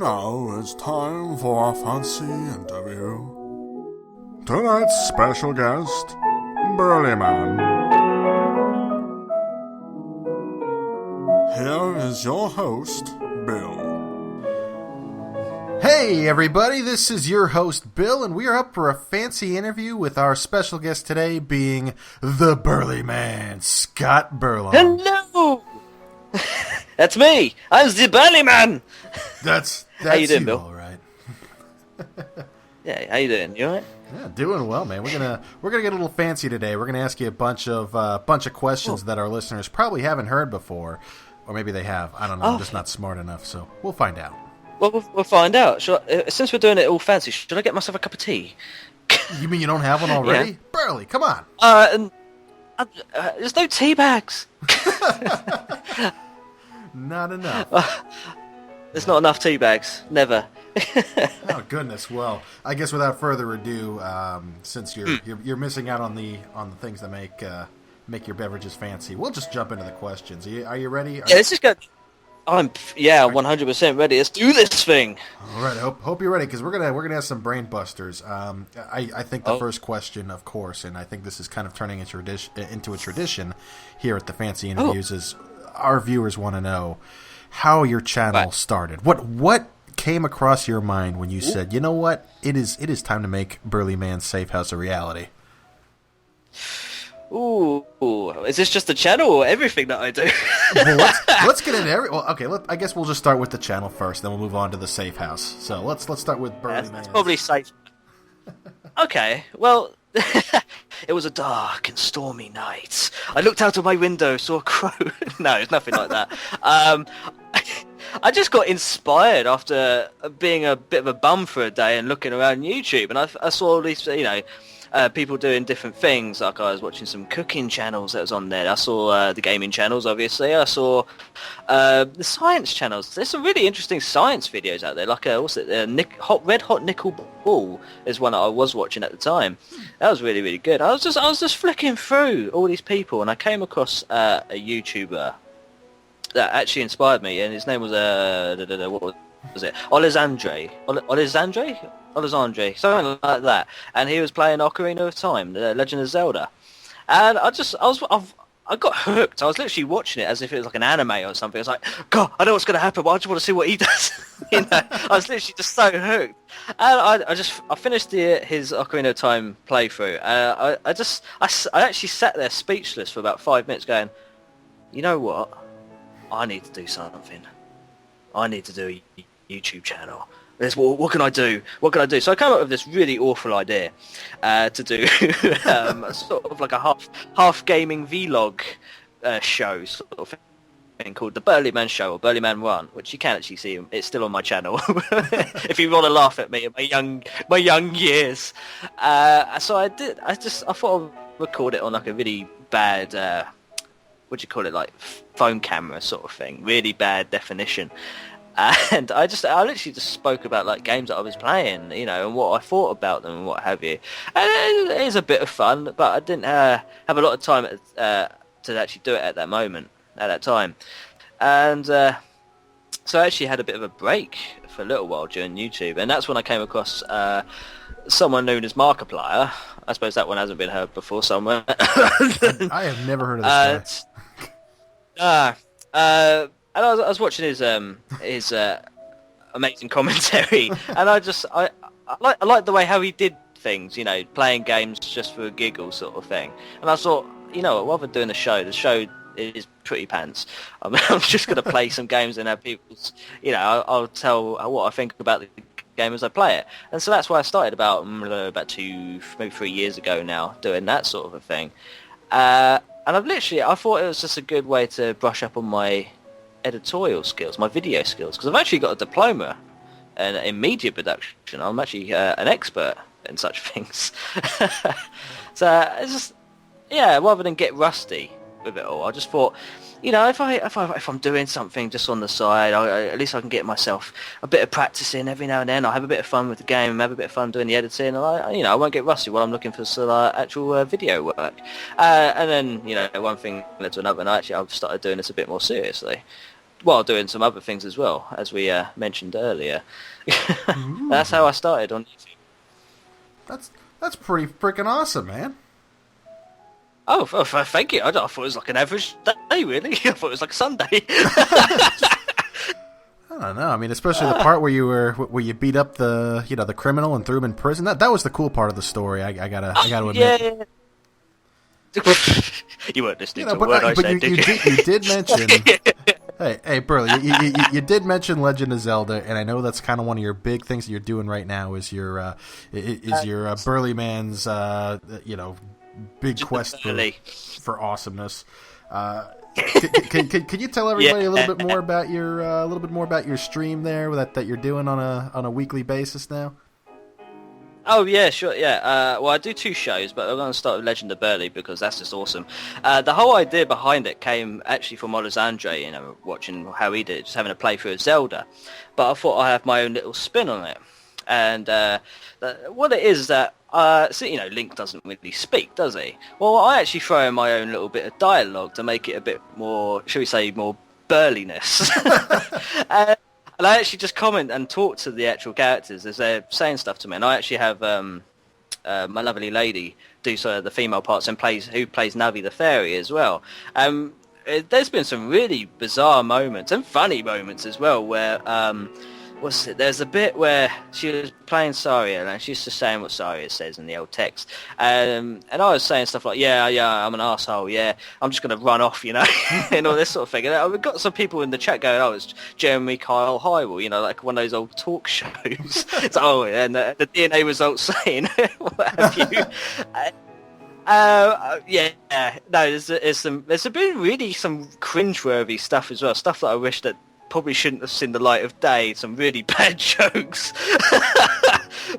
now it's time for a fancy interview. Tonight's special guest, Burlyman. Here is your host, Bill. Hey everybody, this is your host Bill, and we are up for a fancy interview with our special guest today being the Burlyman, Scott Burlong. Hello! That's me! I'm the Burlyman! That's how you doing, Bill? All right. Yeah, how you doing? You alright? Yeah, doing well, man. We're gonna get a little fancy today. We're gonna ask you a bunch of questions that our listeners probably haven't heard before, or maybe they have. I don't know. I'm just not smart enough, so we'll find out. Well, we'll find out. Since we're doing it all fancy, should I get myself a cup of tea? You mean you don't have one already? Yeah. Burly, come on. There's no tea bags. Not enough. There's not enough tea bags. Never. Oh goodness! Well, I guess without further ado, since you're missing out on the things that make your beverages fancy, we'll just jump into the questions. Are you ready? Yeah, let's just go. I'm 100% ready. Let's do this thing. All right. I hope you're ready, because we're gonna have some brain busters. I think the first question, of course, and I think this is kind of turning into a tradition here at the Fancy Interviews, is our viewers want to know how your channel started. What came across your mind when you said, you know what, it is time to make Burlyman's Safe House a reality? Ooh, is this just the channel or everything that I do? Well, let's get into every. Well, okay. I guess we'll just start with the channel first, then we'll move on to the Safe House. So let's start with Burlyman. That's probably safe. Okay, well, it was a dark and stormy night. I looked out of my window, saw a crow. No, it's nothing like that. I just got inspired after being a bit of a bum for a day and looking around YouTube, and I saw all these, people doing different things. Like, I was watching some cooking channels that was on there. I saw the gaming channels, obviously. I saw the science channels. There's some really interesting science videos out there. Like, what's it? Red Hot Nickel Ball is one that I was watching at the time. That was really, really good. I was just flicking through all these people, and I came across a YouTuber that actually inspired me, and his name was what was it? Alessandre, something like that. And he was playing Ocarina of Time, the Legend of Zelda. And I got hooked. I was literally watching it as if it was like an anime or something. I was like, God, I know what's going to happen, but I just want to see what he does. I was literally just so hooked. And I finished his Ocarina of Time playthrough. I actually sat there speechless for about 5 minutes, going, you know what? I need to do something. I need to do a YouTube channel. What can I do? What can I do? So I came up with this really awful idea to do sort of like a half gaming vlog show sort of thing called the Burlyman Show, or Burlyman 1, which you can actually see. It's still on my channel if you want to laugh at me in my young years. So I thought I'd record it on like a really bad what do you call it, like phone camera sort of thing, really bad definition. And I literally just spoke about like games that I was playing, and what I thought about them and what have you. And it is a bit of fun, but I didn't have a lot of time to actually do it at that time. And so I actually had a bit of a break for a little while during YouTube, and that's when I came across someone known as Markiplier. I suppose that one hasn't been heard before somewhere. I have never heard of this guy. And I was watching his amazing commentary, and I like the way how he did things, playing games just for a giggle sort of thing. And I thought, rather than doing the show is pretty pants. I'm just going to play some games and have people's, I'll tell what I think about the game as I play it. And so that's why I started about 2, maybe 3 years ago now, doing that sort of a thing. And I thought it was just a good way to brush up on my editorial skills, my video skills, because I've actually got a diploma in media production. I'm actually an expert in such things. So it's just, rather than get rusty with it all, I just thought, if I'm doing something just on the side, at least I can get myself a bit of practice in every now and then. I'll have a bit of fun with the game, and have a bit of fun doing the editing, and I won't get rusty while I'm looking for some actual video work. And then one thing led to another, and I've started doing this a bit more seriously. while doing some other things as well, as we mentioned earlier. That's how I started on YouTube. That's pretty freaking awesome, man. Oh, thank you. I thought it was like an average day, really. I thought it was like a Sunday. I don't know. I mean, especially the part where you beat up the criminal and threw him in prison. That was the cool part of the story. I gotta admit. Yeah. You weren't listening to a word I said, did you? You did mention. Hey, Burley, you did mention Legend of Zelda, and I know that's kind of one of your big things that you're doing right now. Is your Burlyman's big quest for awesomeness. Can you tell everybody a little bit more about your stream there that you're doing on a weekly basis now? Oh yeah, sure, yeah. Well, I do 2 shows, but I'm going to start with Legend of Burly because that's just awesome. The whole idea behind it came actually from Alessandre, watching how he did, just having a playthrough of Zelda. But I thought I'd have my own little spin on it. And what it is that, Link doesn't really speak, does he? Well, I actually throw in my own little bit of dialogue to make it a bit more, shall we say, more burliness. And I actually just comment and talk to the actual characters as they're saying stuff to me. And I actually have my lovely lady do sort of the female parts and who plays Navi the fairy as well. There's been some really bizarre moments and funny moments as well where there's a bit where she was playing Saria and she's just saying what Saria says in the old text. And I was saying stuff like, yeah, I'm an arsehole, yeah, I'm just going to run off, and all this sort of thing. And we've got some people in the chat going, oh, it's Jeremy Kyle Hyrule, like one of those old talk shows. And the DNA results saying, what have you? There's been really some cringeworthy stuff as well, stuff that I wish that probably shouldn't have seen the light of day, some really bad jokes.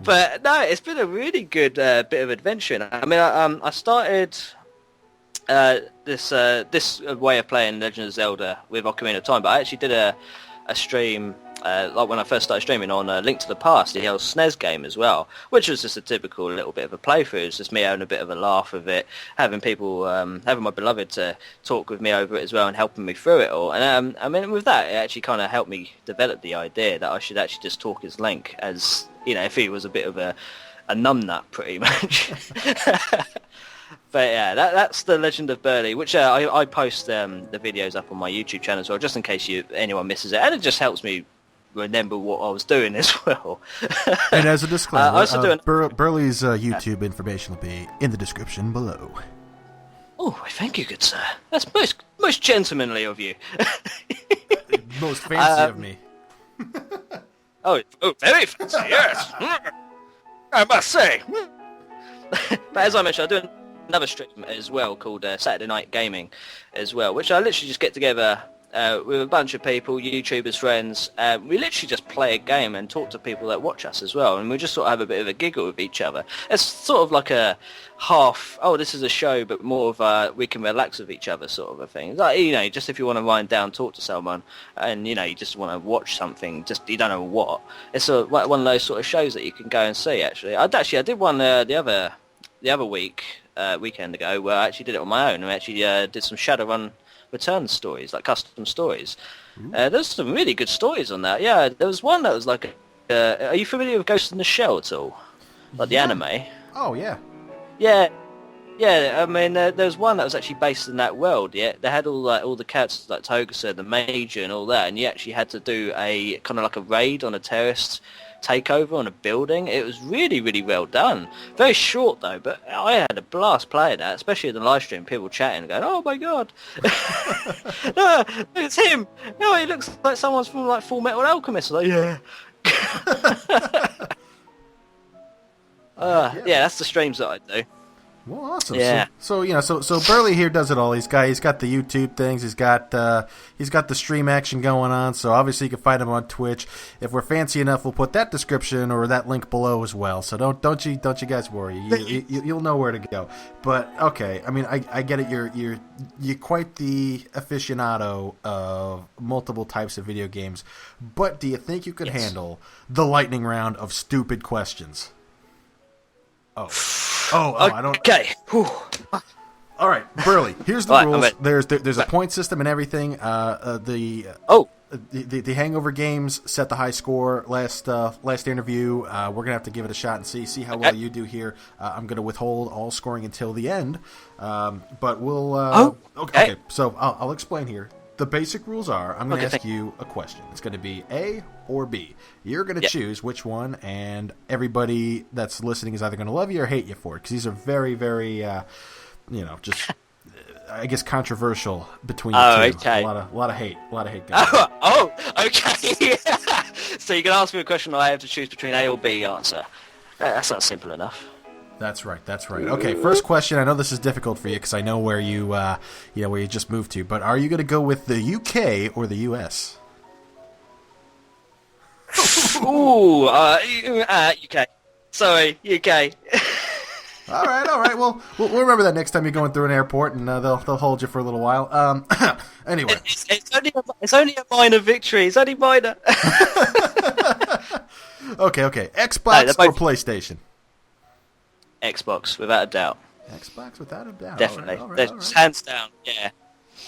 But no, it's been a really good bit of adventure. I mean, I started this way of playing Legend of Zelda with Ocarina of Time, but I actually did a stream like when I first started streaming on Link to the Past, the old SNES game as well, which was just a typical little bit of a playthrough. It's just me having a bit of a laugh with it, having people, having my beloved to talk with me over it as well and helping me through it all. And I mean, with that, it actually kind of helped me develop the idea that I should actually just talk as Link, as, if he was a bit of a numbnut, pretty much. But yeah, that's the Legend of Burly, which I post the videos up on my YouTube channel as well, just in case anyone misses it, and it just helps me remember what I was doing as well. And as a disclaimer, Burly's YouTube information will be in the description below. Oh, thank you, good sir. That's most gentlemanly of you. Most fancy of me. oh, very fancy, yes. I must say. But as I mentioned, I do another stream as well called Saturday Night Gaming as well, which I literally just get together with a bunch of people, YouTubers, friends. We literally just play a game and talk to people that watch us as well, and we just sort of have a bit of a giggle with each other. It's sort of like a half, this is a show, but more of a we can relax with each other sort of a thing. Like, just if you want to wind down, talk to someone, and you just want to watch something, just you don't know what. It's one of those sort of shows that you can go and see. Actually, I did one the other weekend ago, where I actually did it on my own. I actually did some Shadowrun return stories, like custom stories. There's some really good stories on that. Yeah, there was one that was like, are you familiar with Ghost in the Shell at all? Like the anime? Oh, yeah. Yeah, I mean, there's one that was actually based in that world, yeah? They had all the characters like Togusa, the Major and all that, and you actually had to do a kind of like a raid on a terrorist takeover on a building. It was really, really well done. Very short though, but I had a blast playing that, especially in the live stream, people chatting and going, oh my god. No, it's him. No, he looks like someone's from like Full Metal Alchemist. Like, yeah. Yeah, that's the streams that I do. Well, awesome. Yeah. So Burly here does it all. He's got the YouTube things. He's got the stream action going on. So obviously you can find him on Twitch. If we're fancy enough, we'll put that description or that link below as well. So don't you guys worry. You'll know where to go. But okay, I mean I get it. You're quite the aficionado of multiple types of video games. But do you think you could handle the lightning round of stupid questions? Oh, I don't. Okay. All right, Burley. Here's the Right, rules. There's a point system and everything. The Hangover games set the high score last interview. We're gonna have to give it a shot and see how well you do here. I'm gonna withhold all scoring until the end, but we'll. Okay. So I'll explain here. The basic rules are: I'm gonna ask you a question. It's gonna be A or B. You're gonna choose which one, and everybody that's listening is either gonna love you or hate you for it, because these are very, very, just. I guess controversial between the two. Okay. A lot of hate going on. Okay. So you can ask me a question, I have to choose between A or B answer. That's not simple enough. That's right. Okay, first question. I know this is difficult for you because I know where you, where you just moved to. But are you going to go with the UK or the US? Ooh, UK. Sorry, UK. All right. Well, we'll remember that next time you're going through an airport, and they'll hold you for a little while. Anyway, it's only a minor victory. It's only minor. Okay. Xbox or PlayStation? Xbox, without a doubt. Xbox, without a doubt. Definitely. All right. Hands down. Yeah.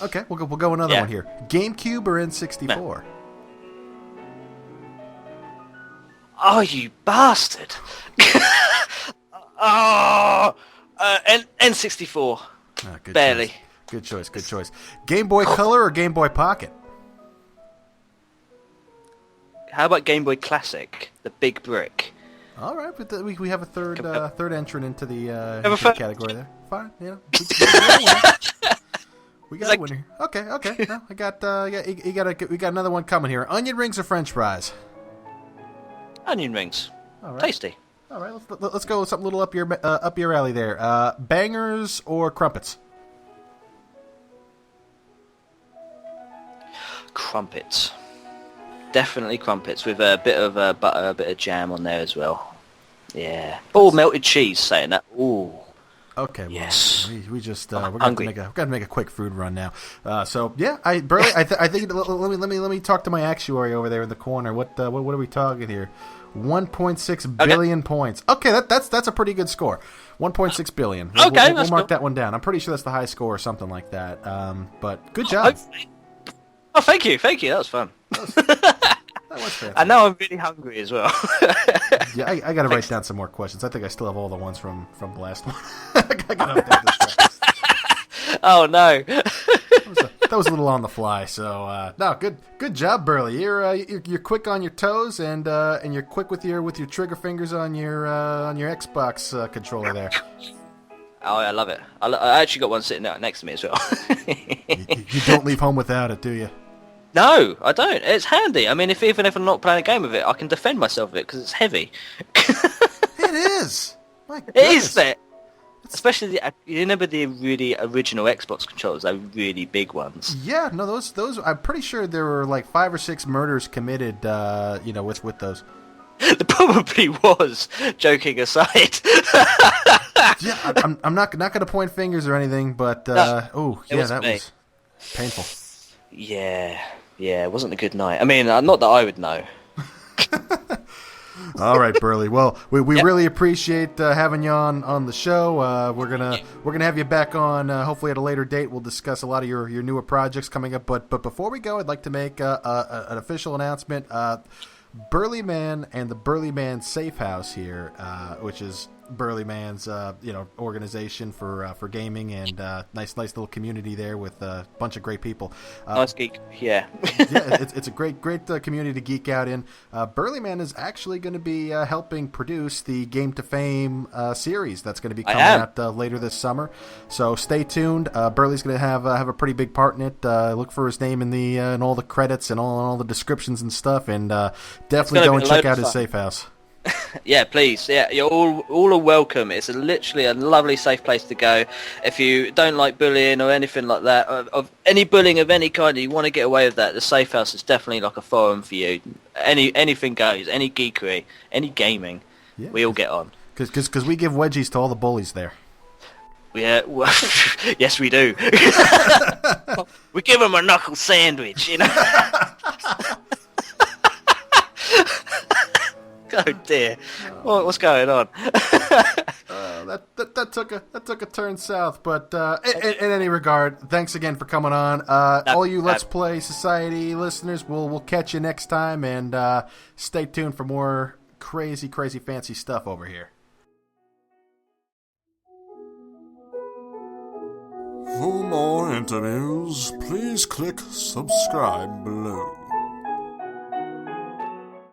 Okay, we'll go another one here. GameCube or N64? Oh, you bastard! N64. Good Barely. Choice. Good choice. Game Boy Color or Game Boy Pocket? How about Game Boy Classic, the big brick? All right, but we have a third entrant into the category there. Fine, we got a winner. Okay. No, we got another one coming here. Onion rings or French fries? Onion rings. All right. Tasty. All right, let's go with something a little up your alley there. Bangers or crumpets? Crumpets. Definitely crumpets with a bit of butter, a bit of jam on there as well. Yeah. Oh, melted cheese. Saying that. Ooh. Okay. Well, yes. We just we're gonna make a quick food run now. So yeah, Burley, I think let me talk to my actuary over there in the corner. What are we talking here? 1.6 billion points. Okay, that's a pretty good score. 1.6 billion. We'll mark that one down. I'm pretty sure that's the high score or something like that. But good job. Oh, thank you. That was fun. That was fantastic. And now I'm really hungry as well. Yeah, I got to write down some more questions. I think I still have all the ones from the last one. I got to update this one. Oh no. That was a little on the fly. So no, good job, Burley. You're quick on your toes and you're quick with your trigger fingers on your Xbox controller there. Oh, I love it. I actually got one sitting out next to me as well. You don't leave home without it, do you? No, I don't. It's handy. I mean, even if I'm not playing a game with it, I can defend myself with it because it's heavy. It is. My goodness. It is that. Especially you remember the really original Xbox controllers, those really big ones. Yeah, no, those. I'm pretty sure there were like 5 or 6 murders committed, with those. There probably was. Joking aside. Yeah, I'm not going to point fingers or anything, but that was painful. Yeah, it wasn't a good night. I mean, not that I would know. All right, Burley. Well, we really appreciate having you on the show. We're gonna have you back on hopefully at a later date. We'll discuss a lot of your newer projects coming up. But before we go, I'd like to make an official announcement. Burlyman and the Burlyman Safe House here, which is Burlyman's organization for gaming and nice little community there with a bunch of great people. Nice geek, yeah. Yeah, it's a great community to geek out in. Burlyman is actually going to be helping produce the Game to Fame series that's going to be coming out later this summer. So stay tuned. Burley's going to have a pretty big part in it. Look for his name in all the credits and all the descriptions and stuff, and definitely go and check out his safe house. Yeah, please. Yeah, you're all are welcome. It's literally a lovely, safe place to go. If you don't like bullying or anything like that, of any bullying of any kind, you want to get away with that, the safe house is definitely like a forum for you. Anything goes, any geekery, any gaming, we all get on. Because we give wedgies to all the bullies there. Yeah, well, yes we do. We give them a knuckle sandwich, you know. Oh dear, what's going on? That's that took a turn south. But in any regard, thanks again for coming on. All you Let's Play Society listeners, we'll catch you next time, and stay tuned for more crazy fancy stuff over here. For more interviews, please click subscribe below.